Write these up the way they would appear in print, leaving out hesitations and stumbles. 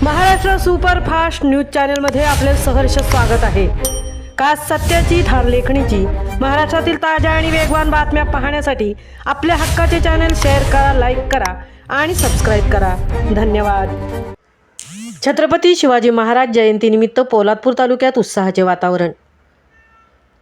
Maharashtra superfast news चॅनलमध्ये आपले सहर्ष स्वागत आहे। खास सत्याची थार लेखणीची महाराष्ट्रातील ताज्या आणि वेगवान बातम्या पाहण्यासाठी आपल्या हक्काचे चॅनल शेअर करा, लाईक करा आणि सबस्क्राईब करा। धन्यवाद। छत्रपती शिवाजी महाराज जयंतीनिमित्त पोलादपूर तालुक्यात उत्साहाचे वातावरण।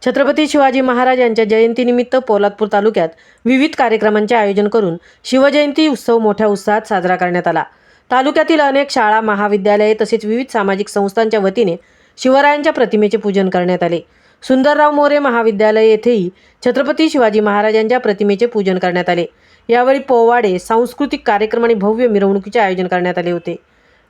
छत्रपती शिवाजी महाराज यांच्या जयंतीनिमित्त पोलादपूर तालुक्यात विविध कार्यक्रमांचे आयोजन करून शिवजयंती उत्सव मोठ्या उत्साहात साजरा करण्यात आला। तालुक्यातील अनेक शाळा, महाविद्यालये तसेच विविध सामाजिक संस्थांच्या वतीने शिवरायांच्या प्रतिमेचे पूजन करण्यात आले। सुंदरराव मोरे महाविद्यालय येथेही छत्रपती शिवाजी महाराजांच्या प्रतिमेचे पूजन करण्यात आले। यावेळी पोवाडे, सांस्कृतिक कार्यक्रम आणि भव्य मिरवणुकीचे आयोजन करण्यात आले होते।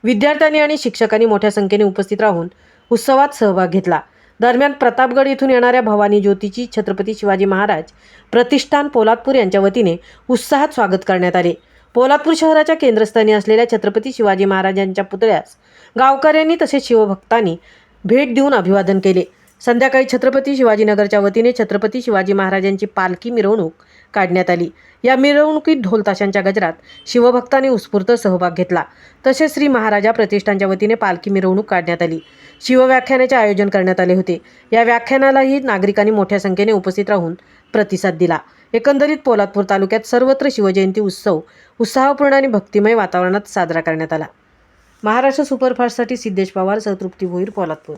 विद्यार्थ्यांनी आणि शिक्षकांनी मोठ्या संख्येने उपस्थित राहून उत्सवात सहभाग घेतला। दरम्यान प्रतापगड येथून येणाऱ्या भवानी ज्योतीची छत्रपती शिवाजी महाराज प्रतिष्ठान पोलादपूर यांच्या वतीने उत्साहात स्वागत करण्यात आले। पोलादपूर शहराच्या केंद्रस्थानी असलेल्या छत्रपती शिवाजी महाराजांच्या पुतळ्यास गावकऱ्यांनी तसेच शिवभक्तांनी भेट देऊन अभिवादन केले। संध्याकाळी छत्रपती शिवाजीनगरच्या वतीने छत्रपती शिवाजी महाराजांची पालखी मिरवणूक काढण्यात आली। या मिरवणुकीत ढोल ताशांच्या गजरात शिवभक्तांनी उत्स्फूर्त सहभाग घेतला। तसेच श्री महाराजा प्रतिष्ठानच्या वतीने पालखी मिरवणूक काढण्यात आली। शिवव्याख्यानाचे आयोजन करण्यात आले होते। या व्याख्यानालाही नागरिकांनी मोठ्या संख्येने उपस्थित राहून प्रतिसाद दिला। एकंदरीत पोलादपूर तालुक्यात सर्वत्र शिवजयंती उत्सव उत्साहपूर्ण आणि भक्तिमय वातावरणात साजरा करण्यात आला। महाराष्ट्र सुपरफास्टसाठी सिद्धेश पवार, तृप्ती भोईर, पोलादपूर।